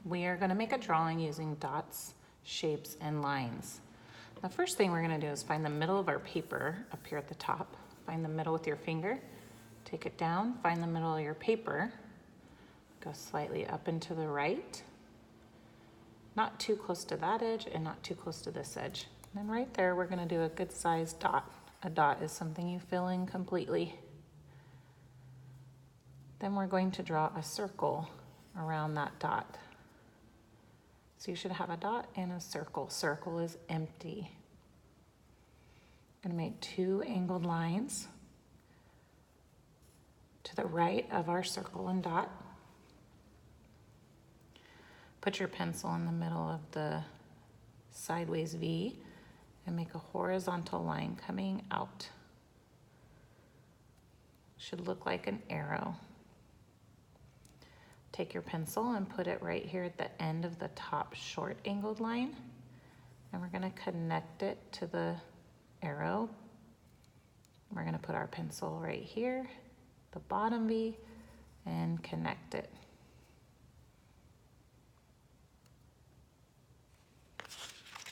We are going to make a drawing using dots, shapes, and lines. The first thing we're going to do is find the middle of our paper up here at the top. Find the middle with your finger, take it down, find the middle of your paper, go slightly up and to the right, not too close to that edge and not too close to this edge. And then right there, we're going to do a good sized dot. A dot is something you fill in completely. Then we're going to draw a circle around that dot. So you should have a dot and a circle. Circle is empty. I'm going to make 2 angled lines to the right of our circle and dot. Put your pencil in the middle of the sideways V and make a horizontal line coming out. Should look like an arrow. Take your pencil and put it right here at the end of the top short angled line, and we're going to connect it to the arrow. We're going to put our pencil right here, the bottom V, and connect it.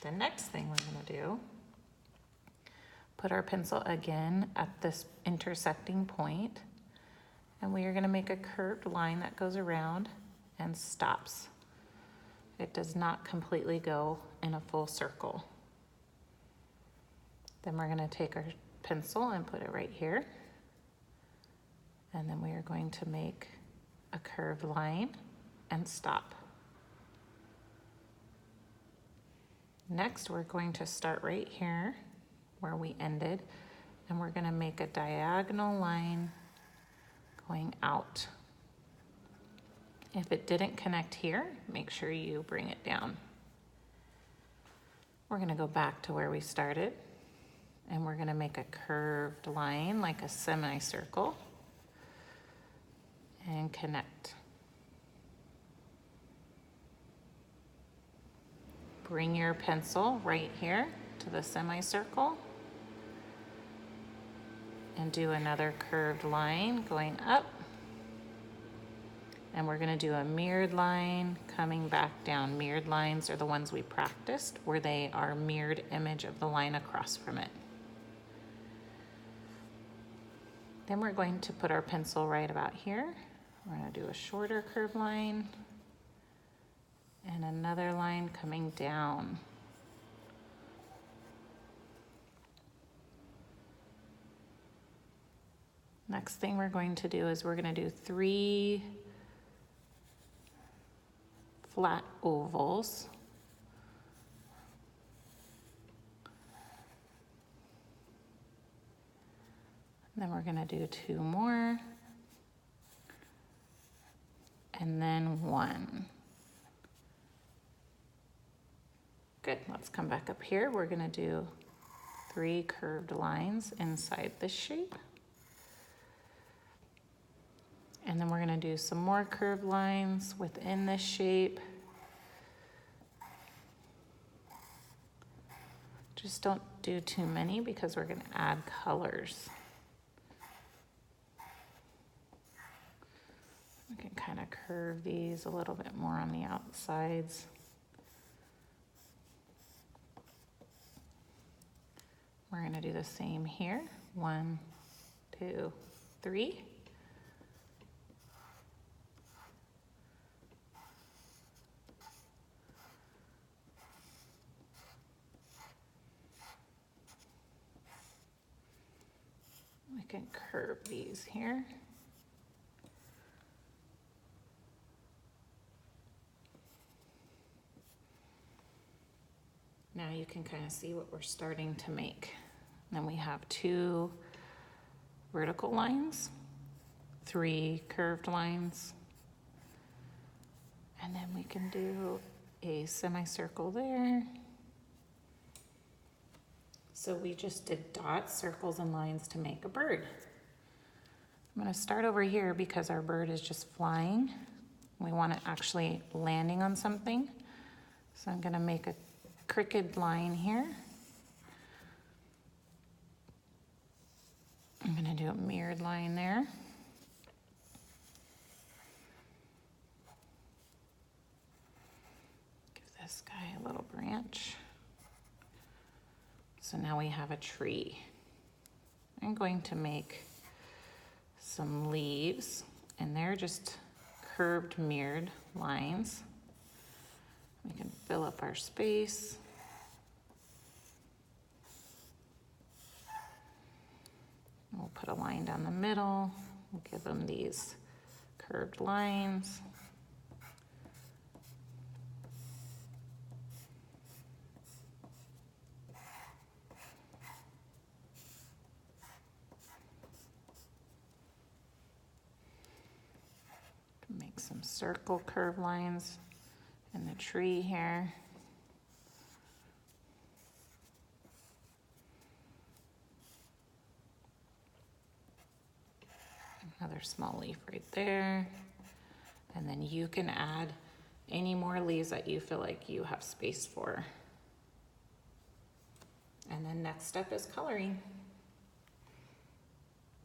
The next thing we're going to do, put our pencil again at this intersecting point, and we are going to make a curved line that goes around and stops. It does not completely go in a full circle. Then we're going to take our pencil and put it right here, and then we are going to make a curved line and stop. Next, we're going to start right here where we ended, and we're going to make a diagonal line going out. If it didn't connect here, make sure you bring it down. We're going to go back to where we started, and we're going to make a curved line like a semicircle and connect. Bring your pencil right here to the semicircle and do another curved line going up. And we're going to do a mirrored line coming back down. Mirrored lines are the ones we practiced, where they are mirrored image of the line across from it. Then we're going to put our pencil right about here. We're going to do a shorter curved line and another line coming down. Next thing we're going to do is we're going to do 3 flat ovals. And then we're going to do 2 more. And then 1. Good, let's come back up here. We're going to do 3 curved lines inside this shape. And then we're going to do some more curved lines within this shape. Just don't do too many because we're going to add colors. We can kind of curve these a little bit more on the outsides. We're going to do the same here. 1, 2, 3. We can curve these here. Now you can kind of see what we're starting to make. Then we have 2 vertical lines, 3 curved lines, and then we can do a semicircle there. So we just did dots, circles, and lines to make a bird. I'm going to start over here because our bird is just flying. We want it actually landing on something. So I'm going to make a crooked line here. I'm going to do a mirrored line there. this guy a little branch. So now we have a tree. I'm going to make some leaves, and they're just curved mirrored lines. We can fill up our space. We'll put a line down the middle. We'll give them these curved lines. Make some circle curve lines in the tree here. Another small leaf right there. And then you can add any more leaves that you feel like you have space for. And then next step is coloring.